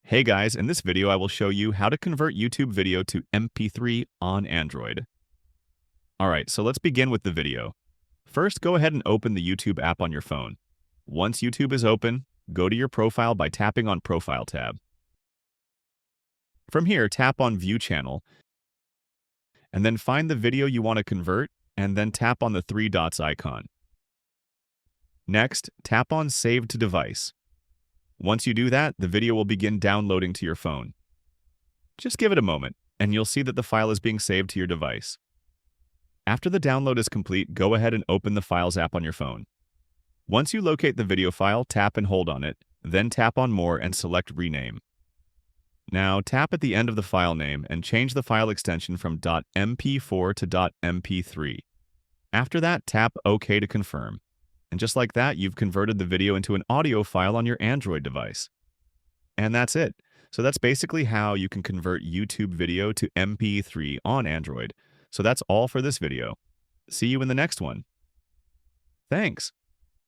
Hey guys, in this video I will show you how to convert YouTube video to MP3 on Android. Alright, so let's begin with the video. First, go ahead and open the YouTube app on your phone. Once YouTube is open, go to your profile by tapping on Profile tab. From here, tap on View Channel, and then find the video you want to convert, and then tap on the three dots icon. Next, tap on Save to Device. Once you do that, the video will begin downloading to your phone. Just give it a moment, and you'll see that the file is being saved to your device. After the download is complete, go ahead and open the Files app on your phone. Once you locate the video file, tap and hold on it, then tap on More and select Rename. Now, tap at the end of the file name and change the file extension from .mp4 to .mp3. After that, tap OK to confirm. And just like that, you've converted the video into an audio file on your Android device. And that's it. So that's basically how you can convert YouTube video to MP3 on Android. So that's all for this video. See you in the next one. Thanks.